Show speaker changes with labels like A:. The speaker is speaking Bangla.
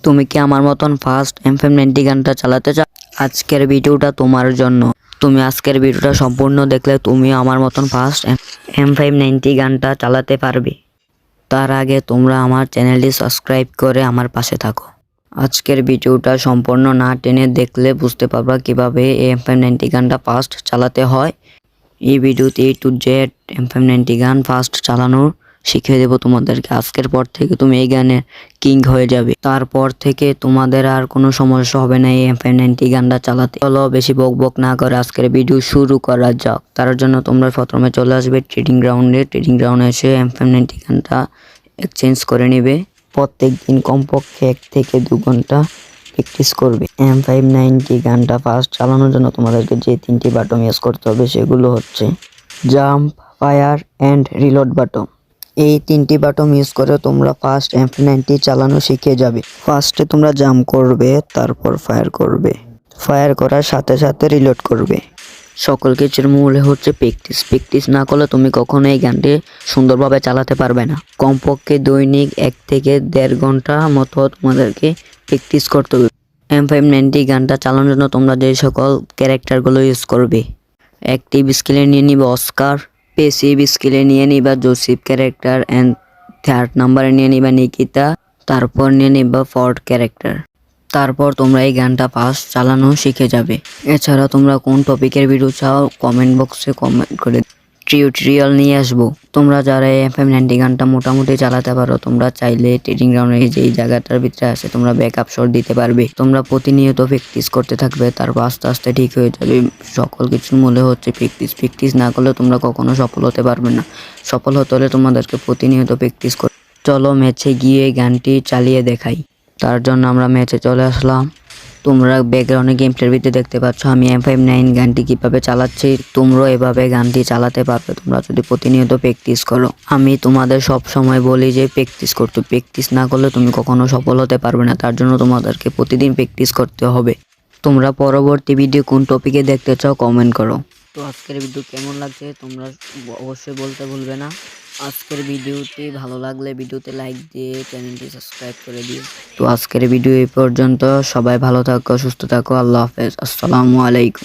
A: তুমি কি আমার মতন ফাস্ট M590 গানটা চালাতে চাও? আজকের ভিডিওটা তোমার জন্য। তুমি আজকের ভিডিওটা সম্পূর্ণ দেখলে তুমি আমার মতন ফাস্ট M590 গানটা চালাতে পারবে। তার আগে তোমরা আমার চ্যানেলটি সাবস্ক্রাইব করে আমার পাশে থাকো। আজকের ভিডিওটা সম্পূর্ণ না টেনে দেখলে বুঝতে পারবা কিভাবে এই M590 গানটা ফাস্ট চালাতে হয়। এই ভিডিওতে A to Z M590 গান ফাস্ট চালানোর শিখিয়ে দেবো তোমাদেরকে। আজকের পর থেকে তুমি এই গানের কিং হয়ে যাবে। তারপর থেকে তোমাদের আর কোনো সমস্যা হবে না এই M590 গানটা চালাতে। চলো বেশি বক বক না করে আজকের ভিডিও শুরু করা যাক। তার জন্য তোমরা প্রথমে চলে আসবে ট্রেডিং গ্রাউন্ডে। ট্রেডিং গ্রাউন্ডে এসে M590 গানটা এক্সচেঞ্জ করে নিবে। প্রত্যেক দিন কমপক্ষে 1 থেকে 2 ঘন্টা প্র্যাকটিস করবে। M590 গানটা ফাস্ট চালানোর জন্য তোমাদেরকে যে 3টি বাটন ইউজ করতে হবে সেগুলো হচ্ছে jump, fire and reload button. এই 3টি বাটন ইউজ করে তোমরা ফার্স্ট M590 চালানো শিখে যাবে। ফার্স্টে তোমরা জাম্প করবে, তারপর ফায়ার করবে, ফায়ার করার সাথে সাথে রিলোড করবে। সকল কিছুর মূল হচ্ছে প্র্যাকটিস। প্র্যাকটিস না করলে তুমি কখনো এই গানটি সুন্দরভাবে চালাতে পারবে না। কমপক্ষে দৈনিক 1 থেকে 1.5 ঘন্টা মতো তোমাদেরকে প্র্যাকটিস করতে হবে। M590 গানটা চালানোর জন্য তোমরা যে সকল ক্যারেক্টারগুলো ইউজ করবে, অ্যাক্টিভ স্কিলে নিয়ে নিবে অস্কার, পেসিভ স্কিলে নিয়ে নিবা জোসেফ ক্যারেক্টার অ্যান্ড 3rd নাম্বারে নিয়ে নিবা নিকিতা, তারপর নিয়ে নিবা ফর্ড ক্যারেক্টার। তারপর তোমরা এই গানটা ফাস্ট চালানো শিখে যাবে। এছাড়া তোমরা কোন টপিকের ভিডিও চাও কমেন্ট বক্সে কমেন্ট করে টিউটোরিয়াল নিয়ে আসবো। তোমরা যারা এই M590 গানটা মোটামুটি চালাতে পারো তোমরা চাইলে ট্রেডিং গ্রাউন্ডে যে এই জায়গাটার ভিতরে আছে তোমরা ব্যাকআপ শট দিতে পারবে। তোমরা প্রতিনিয়ত প্র্যাকটিস করতে থাকবে, তারপর আস্তে আস্তে ঠিক হয়ে যাবে। সকল কিছুর মূলে হচ্ছে প্র্যাকটিস। প্র্যাকটিস না করলে তোমরা কখনো সফল হতে পারবে না। সফল হতে হলে তোমাদেরকে প্রতিনিয়ত প্র্যাকটিস করতে। চলো ম্যাচে গিয়ে গানটি চালিয়ে দেখাই। তার জন্য আমরা ম্যাচে চলে আসলাম। তোমরা ব্যাকগ্রাউন্ডে গেম প্লের ভিতরে দেখতে পাচ্ছ আমি M590 গানটি কিভাবে চালাচ্ছি। তোমরাও এভাবে গানটি চালাতে পারবে তোমরা যদি প্রতিনিয়ত প্র্যাকটিস করো। আমি তোমাদের সব সময় বলি যে প্র্যাকটিস করতে। প্র্যাকটিস না করলে তুমি কখনো সফল হতে পারবে না। তার জন্য তোমাদেরকে প্রতিদিন প্র্যাকটিস করতে হবে। তোমরা পরবর্তী ভিডিও কোন টপিকে দেখতে চাও কমেন্ট করো। তো আজকের ভিডিও কেমন লাগছে তোমরা অবশ্যই বলতে ভুলবে না। আজকের ভিডিওটি ভালো লাগলে ভিডিওতে লাইক দিয়ে চ্যানেলটি সাবস্ক্রাইব করে দিও। তো আজকের ভিডিও এই পর্যন্ত। সবাই ভালো থাকো, সুস্থ থাকো। আল্লাহ হাফেজ। আসসালামু আলাইকুম।